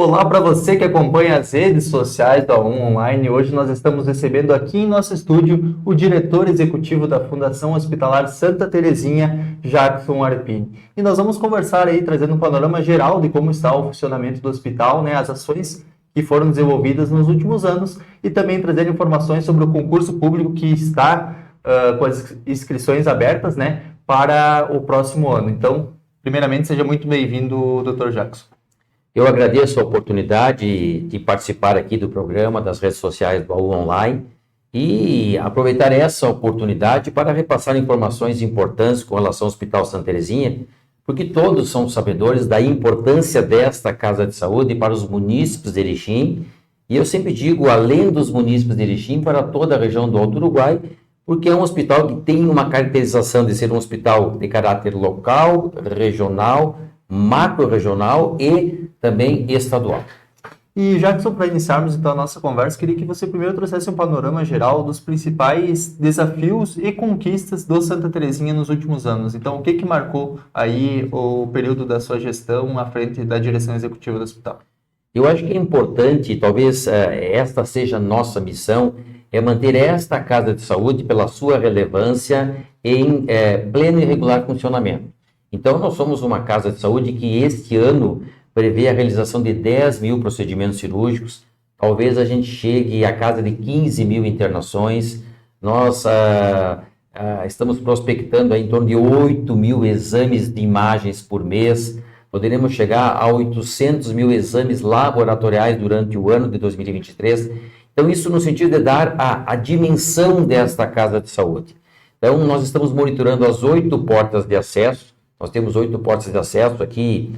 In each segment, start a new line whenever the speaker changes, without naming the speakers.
Olá para você que acompanha as redes sociais da A1 Online. Hoje nós estamos recebendo aqui em nosso estúdio o diretor executivo da Fundação Hospitalar Santa Terezinha, Jackson Arpini. E nós vamos conversar aí, trazendo um panorama geral de como está o funcionamento do hospital, né, as ações que foram desenvolvidas nos últimos anos e também trazer informações sobre o concurso público que está com as inscrições abertas, né, para o próximo ano. Então, primeiramente, seja muito bem-vindo, Dr. Jackson.
Eu agradeço a oportunidade de participar aqui do programa, das redes sociais do A1 Online e aproveitar essa oportunidade para repassar informações importantes com relação ao Hospital Santa Terezinha, porque todos são sabedores da importância desta Casa de Saúde para os munícipes de Erechim, e eu sempre digo, além dos munícipes de Erechim, para toda a região do Alto Uruguai, porque é um hospital que tem uma caracterização de ser um hospital de caráter local, regional, macro-regional e também estadual.
E Jackson, para iniciarmos então a nossa conversa, queria que você primeiro trouxesse um panorama geral dos principais desafios e conquistas do Santa Terezinha nos últimos anos. Então, o que marcou aí o período da sua gestão à frente da direção executiva do hospital?
Eu acho que é importante, talvez esta seja a nossa missão, é manter esta Casa de Saúde pela sua relevância em pleno e regular funcionamento. Então, nós somos uma Casa de Saúde que este ano prevê a realização de 10 mil procedimentos cirúrgicos, talvez a gente chegue à casa de 15 mil internações, nós estamos prospectando em torno de 8 mil exames de imagens por mês, poderemos chegar a 800 mil exames laboratoriais durante o ano de 2023, então isso no sentido de dar a dimensão desta Casa de Saúde. Então, nós estamos monitorando as 8 portas de acesso. Nós temos 8 portas de acesso aqui,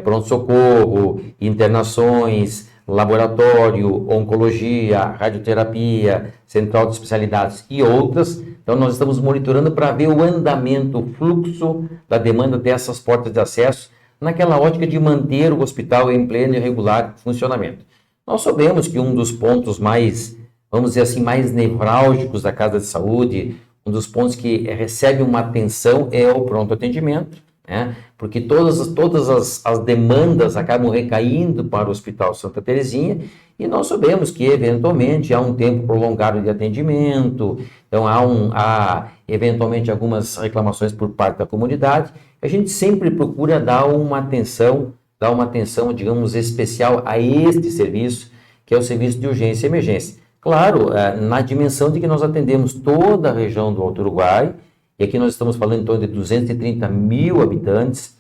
pronto-socorro, internações, laboratório, oncologia, radioterapia, central de especialidades e outras. Então, nós estamos monitorando para ver o andamento, o fluxo da demanda dessas portas de acesso, naquela ótica de manter o hospital em pleno e regular funcionamento. Nós sabemos que um dos pontos mais, vamos dizer assim, mais nevrálgicos da Casa de Saúde, um dos pontos que recebe uma atenção é o pronto atendimento. Porque todas as demandas acabam recaindo para o Hospital Santa Terezinha e nós sabemos que eventualmente há um tempo prolongado de atendimento, então há eventualmente algumas reclamações por parte da comunidade. A gente sempre procura dar uma atenção, digamos, especial a este serviço, que é o serviço de urgência e emergência. Claro, na dimensão de que nós atendemos toda a região do Alto Uruguai, e aqui nós estamos falando em torno de 230 mil habitantes,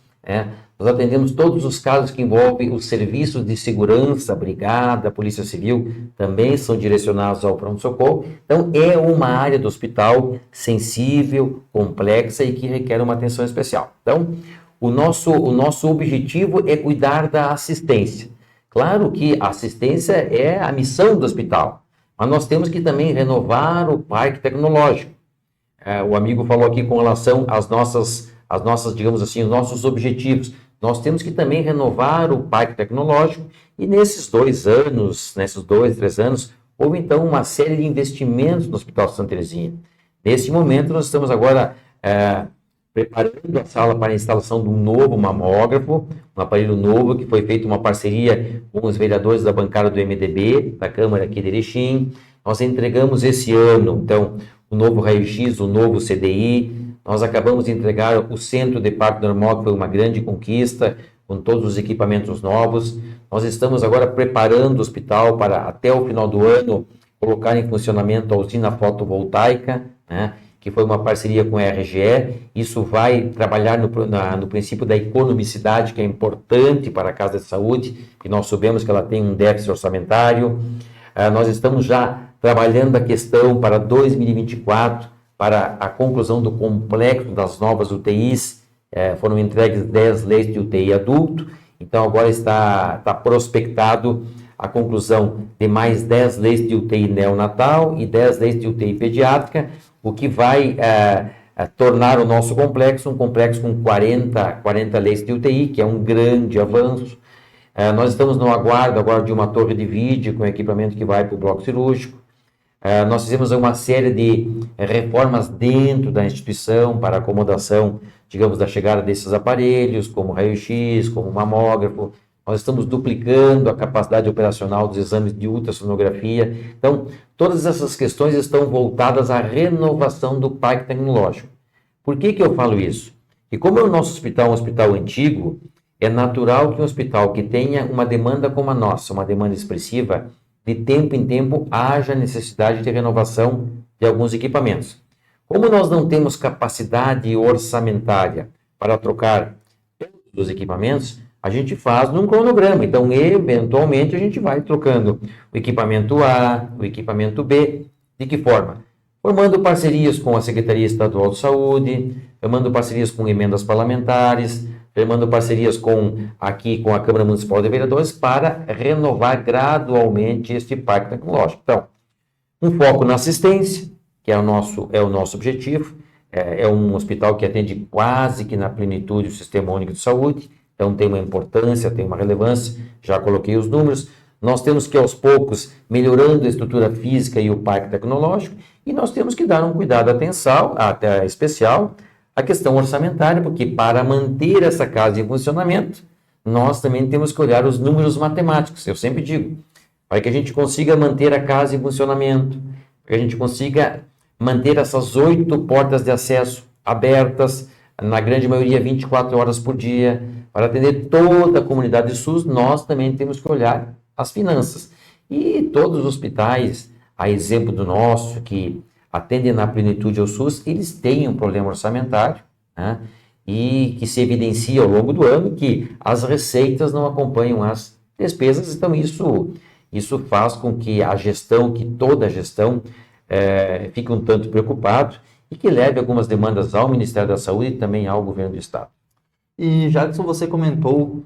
nós atendemos todos os casos que envolvem os serviços de segurança, a Brigada, a Polícia Civil, também são direcionados ao pronto-socorro. Então, é uma área do hospital sensível, complexa e que requer uma atenção especial. Então, o nosso objetivo é cuidar da assistência. Claro que a assistência é a missão do hospital, mas nós temos que também renovar o parque tecnológico. O amigo falou aqui com relação às nossas, digamos assim, os nossos objetivos. Nós temos que também renovar o parque tecnológico e nesses 2 anos, nesses 2, 3 anos, houve então uma série de investimentos no Hospital Santa Terezinha. Nesse momento, nós estamos agora preparando a sala para a instalação de um novo mamógrafo, um aparelho novo que foi feito uma parceria com os vereadores da bancada do MDB, da Câmara aqui de Erechim. Nós entregamos esse ano, então, o novo raio-x, o novo CDI, nós acabamos de entregar o centro de parto normal, que foi uma grande conquista, com todos os equipamentos novos. Nós estamos agora preparando o hospital para, até o final do ano, colocar em funcionamento a usina fotovoltaica, que foi uma parceria com a RGE. Isso vai trabalhar no princípio da economicidade, que é importante para a Casa de Saúde, e nós sabemos que ela tem um déficit orçamentário. Nós estamos já trabalhando a questão para 2024, para a conclusão do complexo das novas UTIs, foram entregues 10 leitos de UTI adulto, então agora está prospectado a conclusão de mais 10 leitos de UTI neonatal e 10 leitos de UTI pediátrica, o que vai tornar o nosso complexo um complexo com 40 leitos de UTI, que é um grande avanço. Nós estamos no aguardo agora de uma torre de vídeo com equipamento que vai para o bloco cirúrgico. Nós fizemos uma série de reformas dentro da instituição para acomodação, digamos, da chegada desses aparelhos, como raio-x, como mamógrafo. nós estamos duplicando a capacidade operacional dos exames de ultrassonografia. Então, todas essas questões estão voltadas à renovação do parque tecnológico. Por que eu falo isso? E como o nosso hospital é um hospital antigo, é natural que um hospital que tenha uma demanda como a nossa, uma demanda expressiva, de tempo em tempo haja necessidade de renovação de alguns equipamentos. Como nós não temos capacidade orçamentária para trocar todos os equipamentos, a gente faz num cronograma. Então, eventualmente, a gente vai trocando o equipamento A, o equipamento B. De que forma? Formando parcerias com a Secretaria Estadual de Saúde, formando parcerias com emendas parlamentares, formando parcerias aqui com a Câmara Municipal de Vereadores para renovar gradualmente este parque tecnológico. Então, um foco na assistência, que é o nosso objetivo. É um hospital que atende quase que na plenitude o Sistema Único de Saúde, então tem uma importância, tem uma relevância, já coloquei os números. Nós temos que, aos poucos, melhorando a estrutura física e o parque tecnológico, e nós temos que dar um cuidado até especial à questão orçamentária, porque para manter essa casa em funcionamento, nós também temos que olhar os números matemáticos. Eu sempre digo, para que a gente consiga manter a casa em funcionamento, para que a gente consiga manter essas 8 portas de acesso abertas, na grande maioria 24 horas por dia, para atender toda a comunidade SUS, nós também temos que olhar as finanças. E todos os hospitais, a exemplo do nosso, que atendem na plenitude ao SUS, eles têm um problema orçamentário, né? E que se evidencia ao longo do ano que as receitas não acompanham as despesas. Então, isso faz com que toda a gestão fique um tanto preocupado e que leve algumas demandas ao Ministério da Saúde e também ao Governo do Estado.
E, Jackson, você comentou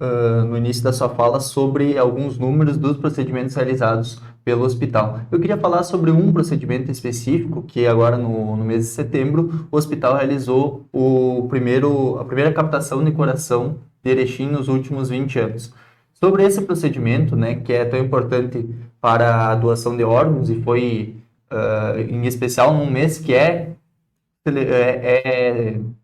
no início da sua fala sobre alguns números dos procedimentos realizados pelo hospital. Eu queria falar sobre um procedimento específico que agora no mês de setembro o hospital realizou a primeira captação de coração de Erechim nos últimos 20 anos. Sobre esse procedimento, né, que é tão importante para a doação de órgãos e foi, em especial, num mês que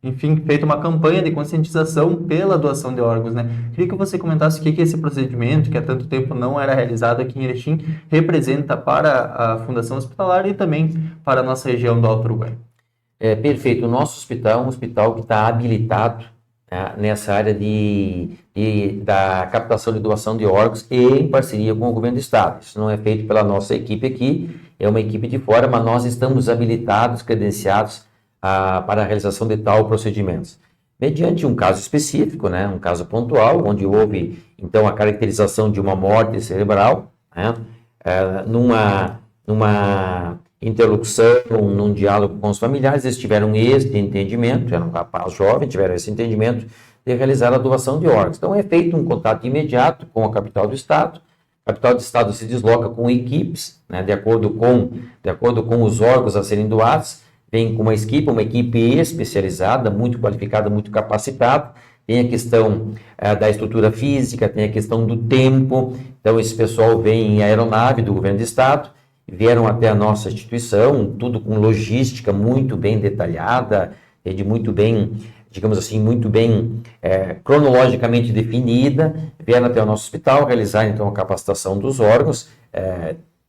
enfim, feita uma campanha de conscientização pela doação de órgãos, né? Queria que você comentasse o que esse procedimento, que há tanto tempo não era realizado aqui em Erechim, representa para a Fundação Hospitalar e também para a nossa região do Alto Uruguai.
Perfeito. O nosso hospital é um hospital que está habilitado, né, nessa área da captação de doação de órgãos e em parceria com o Governo do Estado. Isso não é feito pela nossa equipe aqui, é uma equipe de fora, mas nós estamos habilitados, credenciados para a realização de tal procedimentos. Mediante um caso específico, né, um caso pontual, onde houve, então, a caracterização de uma morte cerebral, né, numa interlocução, num diálogo com os familiares, eles tiveram este entendimento, era um rapaz jovem, tiveram esse entendimento de realizar a doação de órgãos. Então, é feito um contato imediato com a capital do Estado. A capital do Estado se desloca com equipes, né, de acordo com os órgãos a serem doados. Vem com uma equipe especializada, muito qualificada, muito capacitada. Tem a questão da estrutura física, tem a questão do tempo. Então, esse pessoal vem em aeronave do Governo do Estado, vieram até a nossa instituição, tudo com logística muito bem detalhada, muito bem, digamos assim, muito bem cronologicamente definida. Vieram até o nosso hospital, realizar, então, a capacitação dos órgãos.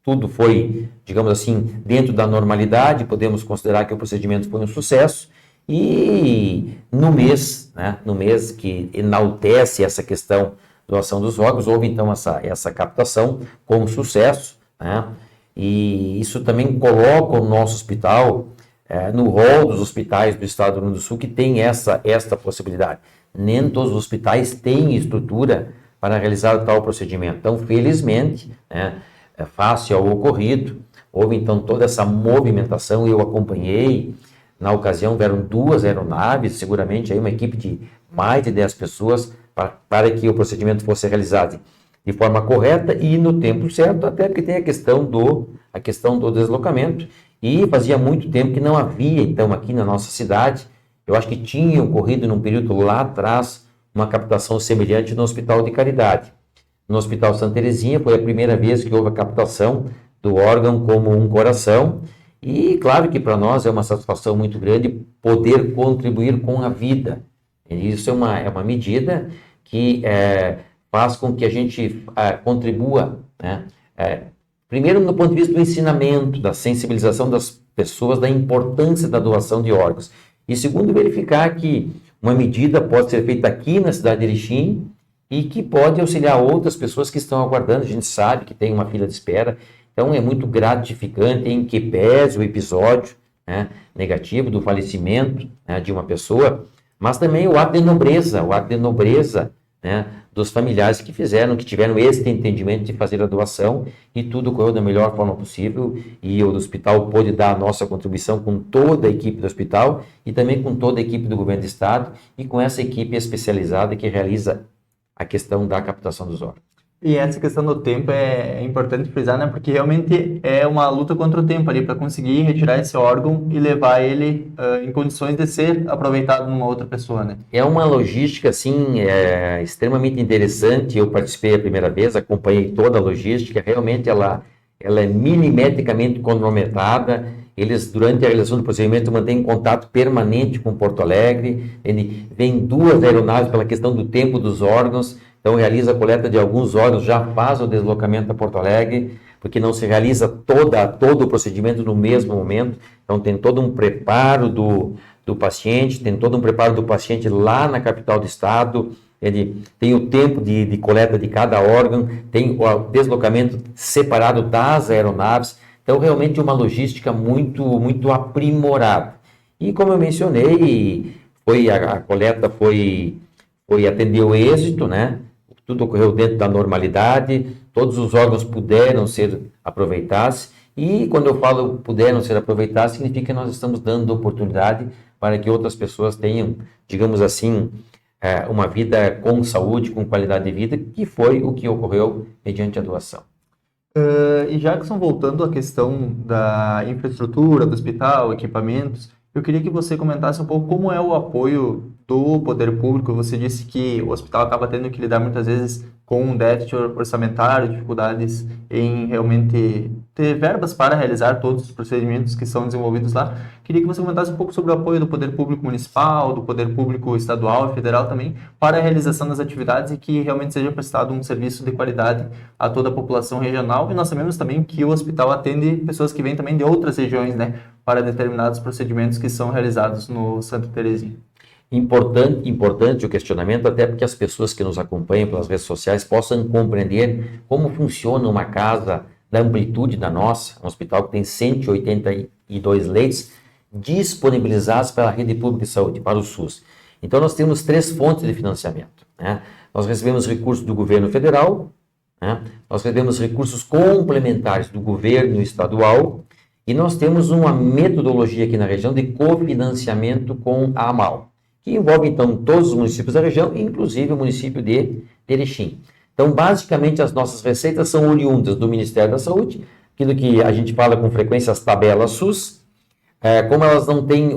Tudo foi, digamos assim, dentro da normalidade, podemos considerar que o procedimento foi um sucesso. E no mês que enaltece essa questão da doação dos órgãos, houve então essa captação com sucesso, né? E isso também coloca o nosso hospital no rol dos hospitais do Estado do Rio Grande do Sul que tem esta possibilidade. Nem todos os hospitais têm estrutura para realizar tal procedimento. Então, felizmente, né, face ao ocorrido, houve então toda essa movimentação, eu acompanhei. Na ocasião, vieram 2 aeronaves, seguramente aí uma equipe de mais de 10 pessoas para que o procedimento fosse realizado de forma correta e no tempo certo, até porque tem a questão do deslocamento. E fazia muito tempo que não havia, então, aqui na nossa cidade, eu acho que tinha ocorrido num período lá atrás, uma captação semelhante no Hospital de Caridade. No Hospital Santa Terezinha foi a primeira vez que houve a captação do órgão como um coração. E claro que para nós é uma satisfação muito grande poder contribuir com a vida. E isso é uma medida que faz com que a gente contribua, né? Primeiro, no ponto de vista do ensinamento, da sensibilização das pessoas, da importância da doação de órgãos. E segundo, verificar que uma medida pode ser feita aqui na cidade de Erechim e que pode auxiliar outras pessoas que estão aguardando. A gente sabe que tem uma fila de espera. Então, é muito gratificante em que pese o episódio, né, negativo do falecimento, né, de uma pessoa, mas também o ato de nobreza, né, dos familiares que tiveram esse entendimento de fazer a doação, e tudo correu da melhor forma possível, e o hospital pôde dar a nossa contribuição com toda a equipe do hospital e também com toda a equipe do governo do estado e com essa equipe especializada que realiza a questão da captação dos órgãos.
E essa questão do tempo é importante frisar, né? Porque realmente é uma luta contra o tempo ali para conseguir retirar esse órgão e levar ele em condições de ser aproveitado numa outra pessoa, né?
É uma logística, assim, extremamente interessante. Eu participei a primeira vez, acompanhei toda a logística. Realmente ela é milimetricamente cronometrada. Eles, durante a realização do procedimento, mantêm contato permanente com Porto Alegre. Vem 2 aeronaves pela questão do tempo dos órgãos. Então, realiza a coleta de alguns órgãos, já faz o deslocamento a Porto Alegre, porque não se realiza todo o procedimento no mesmo momento. Então, tem todo um preparo do paciente, tem todo um preparo do paciente lá na capital do estado. Ele tem o tempo de coleta de cada órgão, tem o deslocamento separado das aeronaves. Então, realmente, uma logística muito, muito aprimorada. E, como eu mencionei, a coleta atendeu êxito, né? Tudo ocorreu dentro da normalidade, todos os órgãos puderam ser aproveitados, e quando eu falo puderam ser aproveitados, significa que nós estamos dando oportunidade para que outras pessoas tenham, digamos assim, uma vida com saúde, com qualidade de vida, que foi o que ocorreu mediante a doação.
E Jackson, voltando à questão da infraestrutura do hospital, equipamentos, eu queria que você comentasse um pouco como é o apoio do poder público. Você disse que o hospital acaba tendo que lidar muitas vezes com um déficit orçamentário, dificuldades em realmente ter verbas para realizar todos os procedimentos que são desenvolvidos lá. Queria que você comentasse um pouco sobre o apoio do poder público municipal, do poder público estadual e federal também, para a realização das atividades e que realmente seja prestado um serviço de qualidade a toda a população regional. E nós sabemos também que o hospital atende pessoas que vêm também de outras regiões, né, para determinados procedimentos que são realizados no Santa Terezinha.
Importante o questionamento, até porque as pessoas que nos acompanham pelas redes sociais possam compreender como funciona uma casa da amplitude da nossa, um hospital que tem 182 leitos disponibilizados pela rede pública de saúde, para o SUS. Então nós temos 3 fontes de financiamento, né? Nós recebemos recursos do governo federal, né? Nós recebemos recursos complementares do governo estadual, e nós temos uma metodologia aqui na região de cofinanciamento com a AMAL, que envolve, então, todos os municípios da região, inclusive o município de Erechim. Então, basicamente, as nossas receitas são oriundas do Ministério da Saúde, aquilo que a gente fala com frequência, as tabelas SUS. Como elas não têm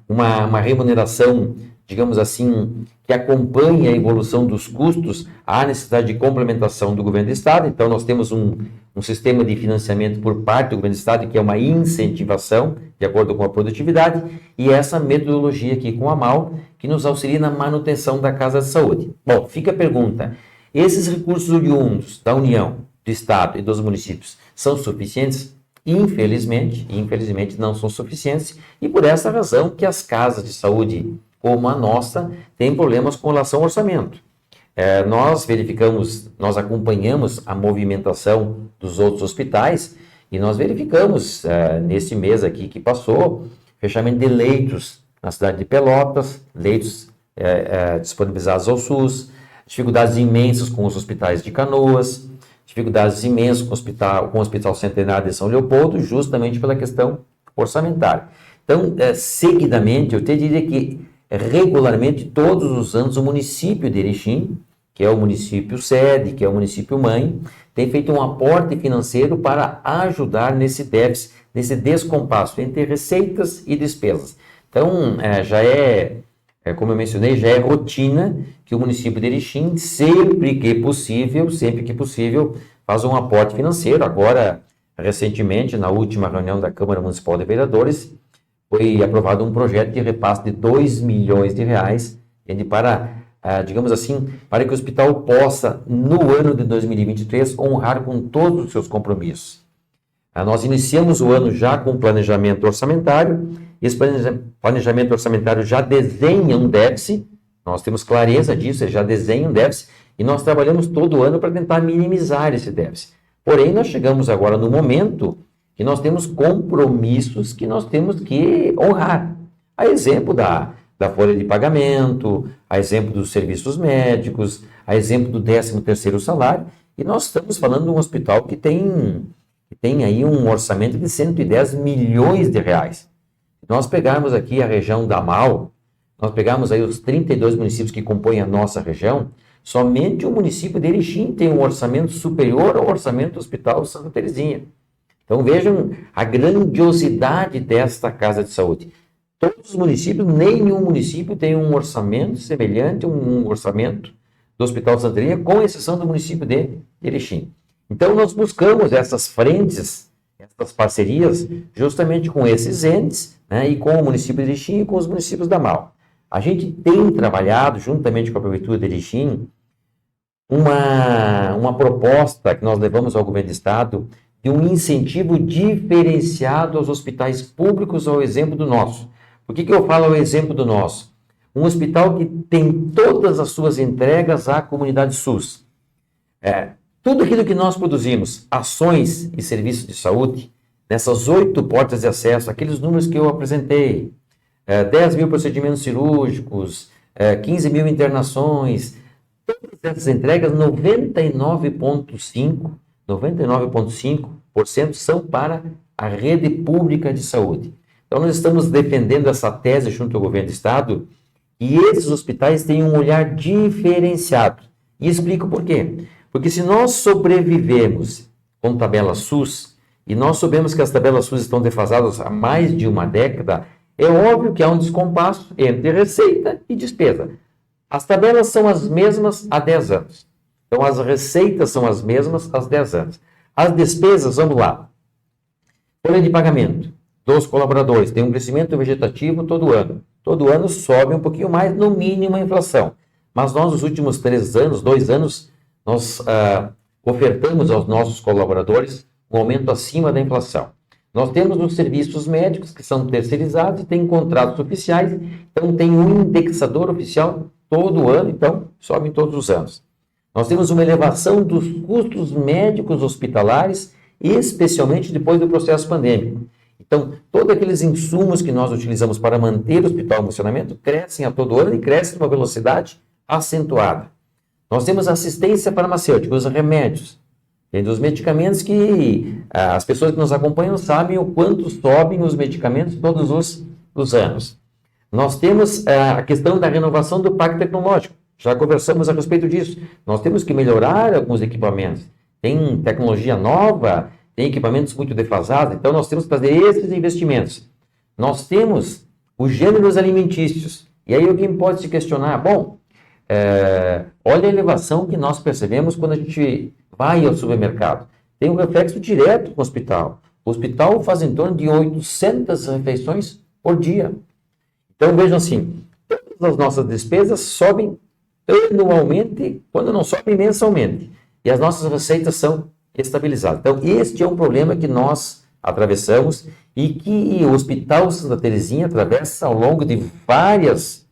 uma remuneração, digamos assim, que acompanhe a evolução dos custos, há necessidade de complementação do governo do estado. Então, nós temos um sistema de financiamento por parte do governo do estado, que é uma incentivação, de acordo com a produtividade, e essa metodologia aqui com a MAL, que nos auxilia na manutenção da Casa de Saúde. Bom, fica a pergunta, esses recursos oriundos da União, do estado e dos municípios são suficientes? Infelizmente não são suficientes, e por essa razão que as casas de saúde, como a nossa, têm problemas com relação ao orçamento. Nós acompanhamos a movimentação dos outros hospitais e nós verificamos, nesse mês aqui que passou, fechamento de leitos na cidade de Pelotas, leitos disponibilizados ao SUS, dificuldades imensas com os hospitais de Canoas, dificuldades imensas com o Hospital Centenário de São Leopoldo, justamente pela questão orçamentária. Então, seguidamente, eu te diria que regularmente, todos os anos, o município de Erechim, que é o município sede, que é o município mãe, tem feito um aporte financeiro para ajudar nesse déficit, nesse descompasso entre receitas e despesas. Então, como eu mencionei, já é rotina que o município de Erechim, sempre que possível, faz um aporte financeiro. Agora, recentemente, na última reunião da Câmara Municipal de Vereadores, foi aprovado um projeto de repasse de R$ 2 milhões para digamos assim, para que o hospital possa, no ano de 2023, honrar com todos os seus compromissos. Nós iniciamos o ano já com planejamento orçamentário, esse planejamento orçamentário já desenha um déficit, nós temos clareza disso, ele já desenha um déficit, e nós trabalhamos todo ano para tentar minimizar esse déficit. Porém, nós chegamos agora no momento que nós temos compromissos que nós temos que honrar. A exemplo da folha de pagamento, a exemplo dos serviços médicos, a exemplo do 13º salário, e nós estamos falando de um hospital que tem aí um orçamento de 110 milhões de reais. Nós pegarmos aqui a região da MAL, nós pegamos aí os 32 municípios que compõem a nossa região, somente o município de Erechim tem um orçamento superior ao orçamento do Hospital Santa Terezinha. Então vejam a grandiosidade desta Casa de Saúde. Todos os municípios, nenhum município tem um orçamento semelhante a um orçamento do Hospital Santa Terezinha, com exceção do município de Erechim. Então nós buscamos essas frentes, essas parcerias, justamente com esses entes, né, e com o município de Erechim e com os municípios da MAL. A gente tem trabalhado, juntamente com a Prefeitura de Erechim, uma proposta que nós levamos ao Governo do Estado de um incentivo diferenciado aos hospitais públicos, ao exemplo do nosso. Por que eu falo ao exemplo do nosso? Um hospital que tem todas as suas entregas à comunidade SUS. Tudo aquilo que nós produzimos, ações e serviços de saúde, nessas 8 portas de acesso, aqueles números que eu apresentei, 10 mil procedimentos cirúrgicos, 15 mil internações, todas essas entregas, 99,5% são para a rede pública de saúde. Então, nós estamos defendendo essa tese junto ao Governo do Estado, e esses hospitais têm um olhar diferenciado. E explico por quê. Porque se nós sobrevivemos com tabela SUS, e nós sabemos que as tabelas SUS estão defasadas há mais de uma década, é óbvio que há um descompasso entre receita e despesa. As tabelas são as mesmas há 10 anos. Então, as receitas são as mesmas há 10 anos. As despesas, vamos lá. Folha de pagamento dos colaboradores tem um crescimento vegetativo todo ano. Todo ano sobe um pouquinho mais, no mínimo a inflação. Mas nós, nos últimos 2 anos, nós ofertamos aos nossos colaboradores um aumento acima da inflação. Nós temos os serviços médicos, que são terceirizados e têm contratos oficiais, então tem um indexador oficial todo ano, então sobe em todos os anos. Nós temos uma elevação dos custos médicos hospitalares, especialmente depois do processo pandêmico. Então, todos aqueles insumos que nós utilizamos para manter o hospital em funcionamento crescem a todo ano e crescem numa velocidade acentuada. Nós temos assistência farmacêutica, os remédios. Tem dos medicamentos que as pessoas que nos acompanham sabem o quanto sobem os medicamentos todos os anos. Nós temos a questão da renovação do parque tecnológico. Já conversamos a respeito disso. Nós temos que melhorar alguns equipamentos. Tem tecnologia nova, tem equipamentos muito defasados, então nós temos que fazer esses investimentos. Nós temos os gêneros alimentícios. E aí alguém pode se questionar, bom, olha a elevação que nós percebemos quando a gente vai ao supermercado. Tem um reflexo direto com o hospital. O hospital faz em torno de 800 refeições por dia. Então, vejam assim, todas as nossas despesas sobem anualmente, quando não sobem mensalmente. E as nossas receitas são estabilizadas. Então, este é um problema que nós atravessamos e que o Hospital Santa Terezinha atravessa ao longo de vários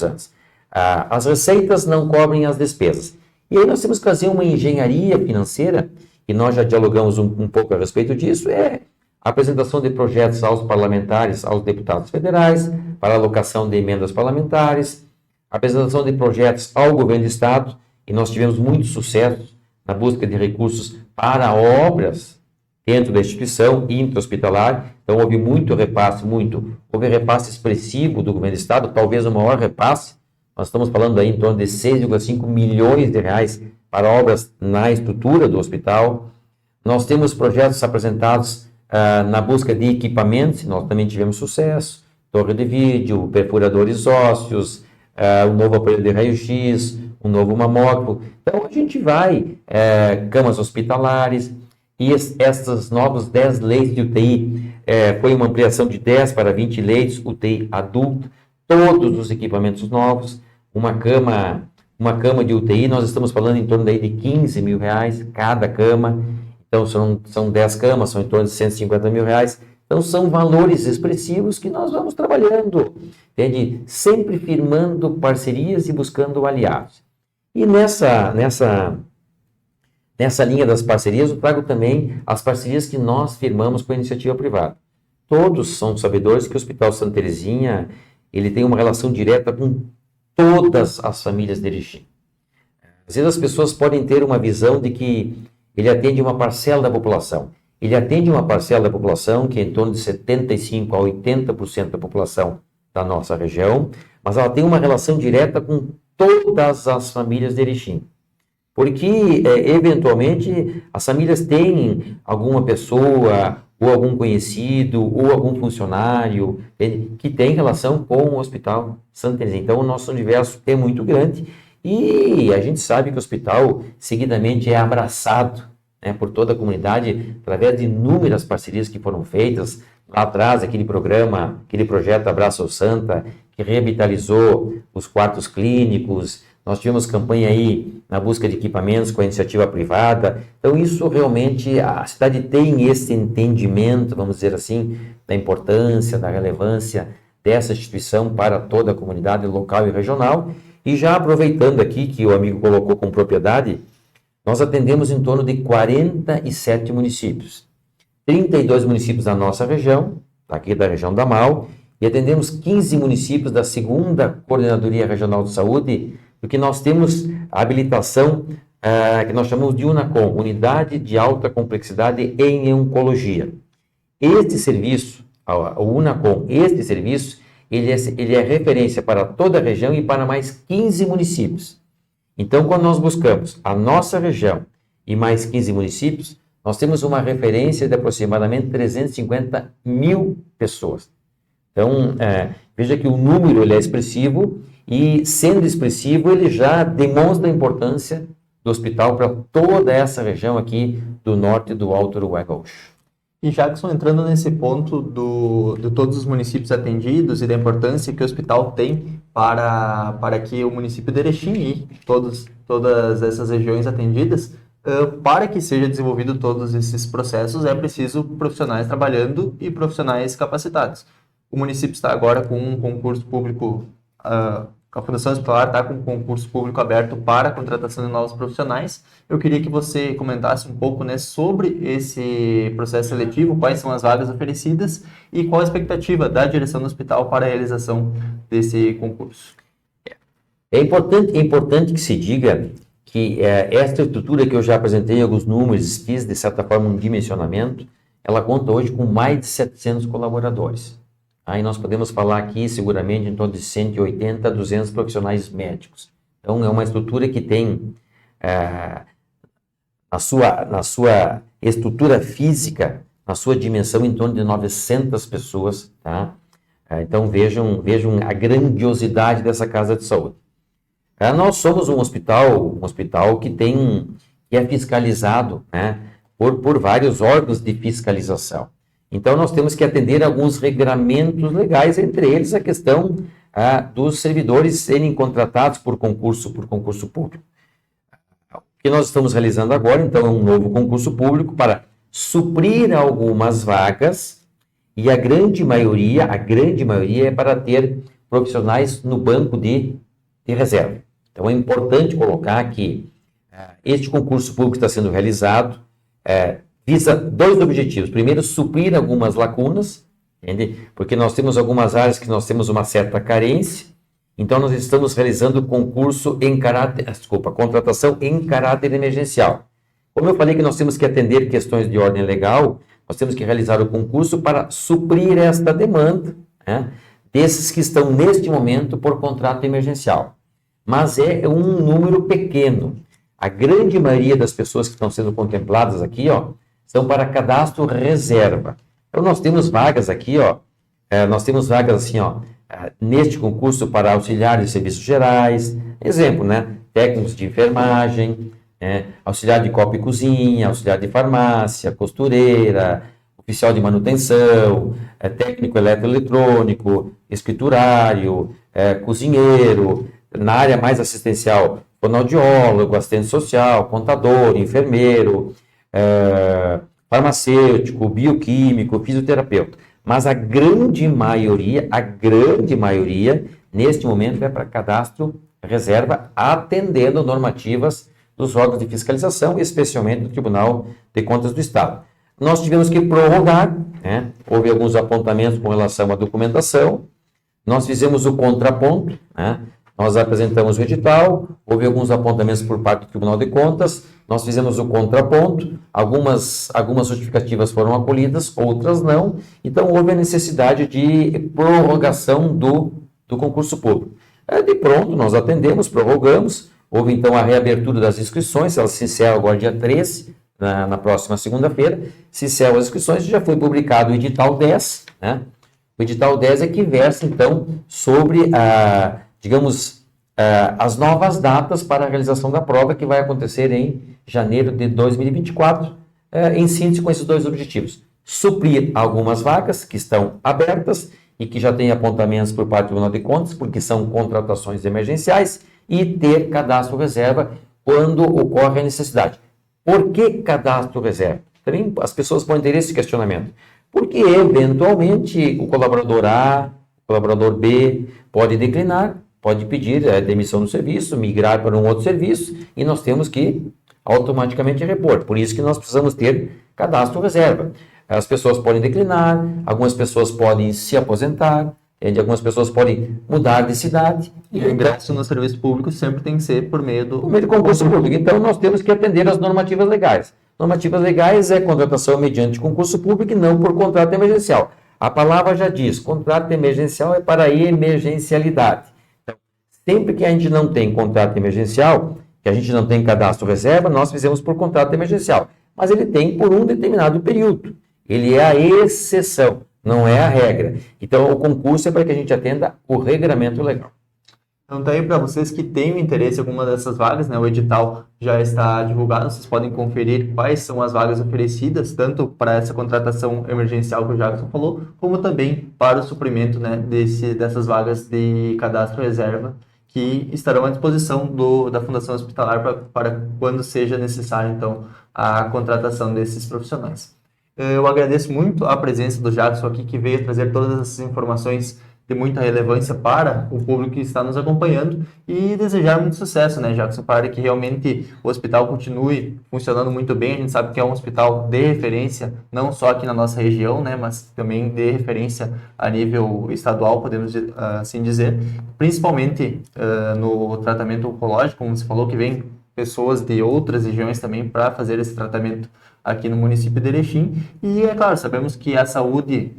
anos. As receitas não cobrem as despesas. E aí nós temos que fazer uma engenharia financeira, e nós já dialogamos um pouco a respeito disso, a apresentação de projetos aos parlamentares, aos deputados federais, para alocação de emendas parlamentares, apresentação de projetos ao governo do Estado, e nós tivemos muito sucesso na busca de recursos para obras dentro da instituição intra-hospitalar. Então houve muito repasse, houve repasse expressivo do governo do Estado, talvez o maior repasse. Nós estamos falando aí em torno de 6,5 milhões de reais para obras na estrutura do hospital. Nós temos projetos apresentados na busca de equipamentos, nós também tivemos sucesso, torre de vídeo, perfuradores ósseos, um novo aparelho de raio-x, um novo mamógrafo. Então a gente vai, camas hospitalares, e esses novos 10 leitos de UTI, foi uma ampliação de 10 para 20 leitos, UTI adulto, todos os equipamentos novos, uma cama Uma cama de UTI, nós estamos falando em torno daí de R$ 15.000 cada cama. Então, são 10 camas, são em torno de R$ 150.000. Então, são valores expressivos que nós vamos trabalhando, entende? Sempre firmando parcerias e buscando aliados. E nessa linha das parcerias, eu trago também as parcerias que nós firmamos com a iniciativa privada. Todos são sabedores que o Hospital Santa Terezinha, ele tem uma relação direta com todas as famílias de Erechim. Às vezes as pessoas podem ter uma visão de que ele atende uma parcela da população. Ele atende uma parcela da população, que é em torno de 75% a 80% da população da nossa região, mas ela tem uma relação direta com todas as famílias de Erechim. Porque, eventualmente, as famílias têm alguma pessoa, ou algum conhecido, ou algum funcionário que tem relação com o Hospital Santa Terezinha. Então, o nosso universo é muito grande e a gente sabe que o hospital, seguidamente, é abraçado, né, por toda a comunidade, através de inúmeras parcerias que foram feitas. Lá atrás, aquele projeto Abraço ao Santa, que revitalizou os quartos clínicos. Nós tivemos campanha aí na busca de equipamentos com a iniciativa privada. Então, isso realmente, a cidade tem esse entendimento, vamos dizer assim, da importância, da relevância dessa instituição para toda a comunidade local e regional. E já aproveitando aqui que o amigo colocou com propriedade, nós atendemos em torno de 47 municípios. 32 municípios da nossa região, aqui da região da MAU, e atendemos 15 municípios da 2ª Coordenadoria Regional de Saúde, porque nós temos a habilitação que nós chamamos de UNACOM, Unidade de Alta Complexidade em Oncologia. Este serviço, o UNACOM, ele é referência para toda a região e para mais 15 municípios. Então, quando nós buscamos a nossa região e mais 15 municípios, nós temos uma referência de aproximadamente 350 mil pessoas. Então, veja que o número ele é expressivo e, sendo expressivo, ele já demonstra a importância do hospital para toda essa região aqui do norte do Alto Uruguai Gaúcho.
E Jackson, entrando nesse ponto de todos os municípios atendidos e da importância que o hospital tem para que o município de Erechim e todas essas regiões atendidas, para que seja desenvolvido todos esses processos, é preciso profissionais trabalhando e profissionais capacitados. O município está agora com um concurso público, a Fundação Hospitalar está com um concurso público aberto para a contratação de novos profissionais. Eu queria que você comentasse um pouco, né, sobre esse processo seletivo, quais são as vagas oferecidas e qual a expectativa da direção do hospital para a realização desse concurso.
É importante que se diga que esta estrutura que eu já apresentei, alguns números, fiz de certa forma um dimensionamento, ela conta hoje com mais de 700 colaboradores. Aí nós podemos falar aqui seguramente em torno de 180 a 200 profissionais médicos. Então é uma estrutura que tem na sua estrutura física, na sua dimensão, em torno de 900 pessoas. Tá? Então vejam a grandiosidade dessa casa de saúde. Nós somos um hospital que é fiscalizado, né, por vários órgãos de fiscalização. Então, nós temos que atender alguns regramentos legais, entre eles a questão dos servidores serem contratados por concurso público. O que nós estamos realizando agora, então, é um novo concurso público para suprir algumas vagas, e a grande maioria é para ter profissionais no banco de reserva. Então, é importante colocar que este concurso público está sendo realizado, visa dois objetivos. Primeiro, suprir algumas lacunas, entende? Porque nós temos algumas áreas que nós temos uma certa carência, então nós estamos realizando contratação em caráter emergencial. Como eu falei que nós temos que atender questões de ordem legal, nós temos que realizar o concurso para suprir esta demanda, né, desses que estão neste momento por contrato emergencial. Mas é um número pequeno. A grande maioria das pessoas que estão sendo contempladas aqui, são para cadastro reserva. Então, nós temos vagas aqui, neste concurso para auxiliares de serviços gerais, exemplo, né? Técnicos de enfermagem, auxiliar de copa e cozinha, auxiliar de farmácia, costureira, oficial de manutenção, técnico eletroeletrônico, escriturário, cozinheiro. Na área mais assistencial, fonoaudiólogo, assistente social, contador, enfermeiro, farmacêutico, bioquímico, fisioterapeuta. Mas a grande maioria, neste momento, vai para cadastro reserva, atendendo normativas dos órgãos de fiscalização, especialmente do Tribunal de Contas do Estado. Nós tivemos que prorrogar, né? Houve alguns apontamentos com relação à documentação, nós fizemos o contraponto, né? Nós apresentamos o edital, houve alguns apontamentos por parte do Tribunal de Contas, nós fizemos o contraponto, algumas justificativas foram acolhidas, outras não, então houve a necessidade de prorrogação do concurso público. De pronto, nós atendemos, prorrogamos, houve então a reabertura das inscrições, elas se encerram agora dia 13, na próxima segunda-feira, se encerram as inscrições, já foi publicado o edital 10, né? O edital 10 é que versa então sobre as novas datas para a realização da prova, que vai acontecer em janeiro de 2024, em síntese com esses dois objetivos. Suprir algumas vagas que estão abertas e que já têm apontamentos por parte do Tribunal de Contas, porque são contratações emergenciais, e ter cadastro reserva quando ocorre a necessidade. Por que cadastro reserva? Também as pessoas podem ter esse questionamento. Porque, eventualmente, o colaborador A, o colaborador B pode declinar, pode pedir a demissão do serviço, migrar para um outro serviço, e nós temos que automaticamente repor. Por isso que nós precisamos ter cadastro reserva. As pessoas podem declinar, algumas pessoas podem se aposentar, algumas pessoas podem mudar de cidade.
E o ingresso no serviço público sempre tem que ser por meio do
concurso público. Então, nós temos que atender às normativas legais. Normativas legais é contratação mediante concurso público e não por contrato emergencial. A palavra já diz, contrato emergencial é para emergencialidade. Então, sempre que a gente não tem contrato emergencial, que a gente não tem cadastro reserva, nós fizemos por contrato emergencial. Mas ele tem por um determinado período. Ele é a exceção, não é a regra. Então, o concurso é para que a gente atenda o regramento legal.
Então, tá aí para vocês que têm interesse em alguma dessas vagas, né? O edital já está divulgado, vocês podem conferir quais são as vagas oferecidas, tanto para essa contratação emergencial que o Jackson falou, como também para o suprimento, né, dessas vagas de cadastro reserva, que estarão à disposição da Fundação Hospitalar para quando seja necessário, então, a contratação desses profissionais. Eu agradeço muito a presença do Jackson aqui, que veio trazer todas essas informações de muita relevância para o público que está nos acompanhando, e desejar muito sucesso, né, Jackson, para que realmente o hospital continue funcionando muito bem. A gente sabe que é um hospital de referência, não só aqui na nossa região, né, mas também de referência a nível estadual, podemos assim dizer, principalmente no tratamento oncológico, como você falou, que vem pessoas de outras regiões também para fazer esse tratamento aqui no município de Erechim. E, é claro, sabemos que a saúde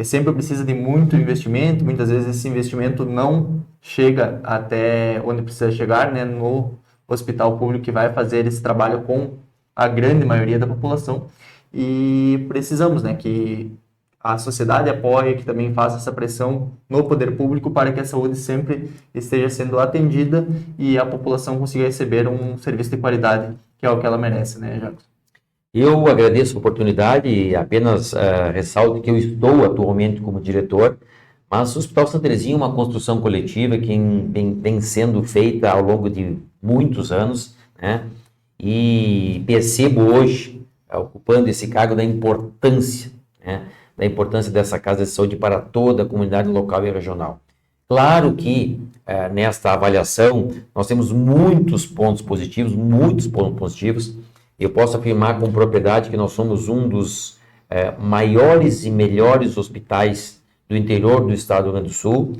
sempre precisa de muito investimento, muitas vezes esse investimento não chega até onde precisa chegar, né, no hospital público que vai fazer esse trabalho com a grande maioria da população, e precisamos, né, que a sociedade apoie, que também faça essa pressão no poder público para que a saúde sempre esteja sendo atendida e a população consiga receber um serviço de qualidade, que é o que ela merece, né, Jacques?
Eu agradeço a oportunidade e apenas ressalto que eu estou atualmente como diretor, mas o Hospital Santa Terezinha é uma construção coletiva que vem sendo feita ao longo de muitos anos, né? E percebo hoje, ocupando esse cargo, da importância, né, da importância dessa Casa de Saúde para toda a comunidade local e regional. Claro que nesta avaliação nós temos muitos pontos positivos, Eu posso afirmar com propriedade que nós somos um dos maiores e melhores hospitais do interior do estado do Rio Grande do Sul,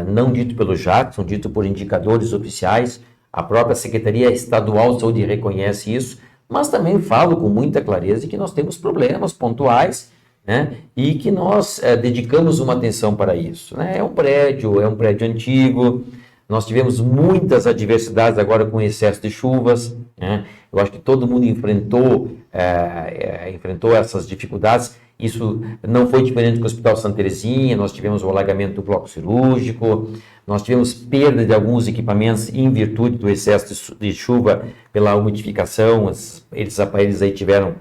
não dito pelo Jackson, dito por indicadores oficiais. A própria Secretaria Estadual de Saúde reconhece isso, mas também falo com muita clareza de que nós temos problemas pontuais, né, e que nós dedicamos uma atenção para isso, né? É um prédio antigo. Nós tivemos muitas adversidades agora com excesso de chuvas, né? Eu acho que todo mundo enfrentou essas dificuldades. Isso não foi diferente com o Hospital Santa Terezinha. Nós tivemos o alagamento do bloco cirúrgico, nós tivemos perda de alguns equipamentos em virtude do excesso de chuva pela umidificação. Eles aí tiveram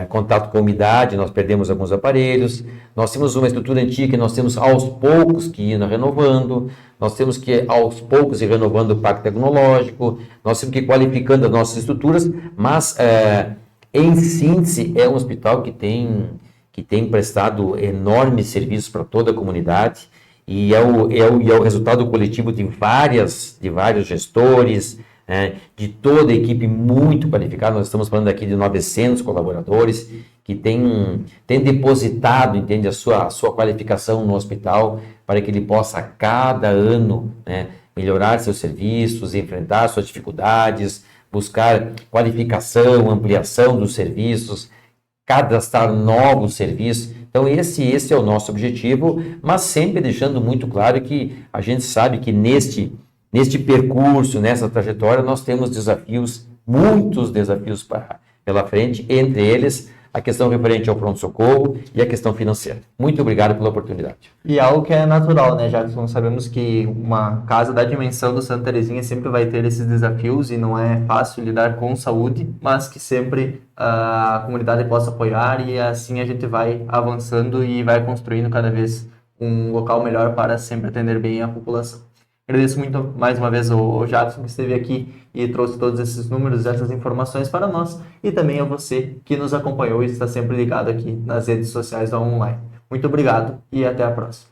contato com a umidade, nós perdemos alguns aparelhos, nós temos uma estrutura antiga que nós temos aos poucos que ir renovando, nós temos que aos poucos ir renovando o parque tecnológico, nós temos que ir qualificando as nossas estruturas, mas em síntese é um hospital que tem prestado enormes serviços para toda a comunidade e é o resultado coletivo de vários gestores, de toda a equipe muito qualificada. Nós estamos falando aqui de 900 colaboradores que têm depositado, entende, a sua qualificação no hospital para que ele possa a cada ano, melhorar seus serviços, enfrentar suas dificuldades, buscar qualificação, ampliação dos serviços, cadastrar novos serviços. Então esse é o nosso objetivo, mas sempre deixando muito claro que a gente sabe que neste percurso, nessa trajetória, nós temos desafios, muitos desafios pela frente, entre eles a questão referente ao pronto-socorro e a questão financeira. Muito obrigado pela oportunidade.
E algo que é natural, né, Jackson? Sabemos que uma casa da dimensão do Santa Terezinha sempre vai ter esses desafios e não é fácil lidar com saúde, mas que sempre a comunidade possa apoiar e assim a gente vai avançando e vai construindo cada vez um local melhor para sempre atender bem a população. Agradeço muito mais uma vez ao Jackson que esteve aqui e trouxe todos esses números, essas informações para nós e também a você que nos acompanhou e está sempre ligado aqui nas redes sociais da Online. Muito obrigado e até a próxima.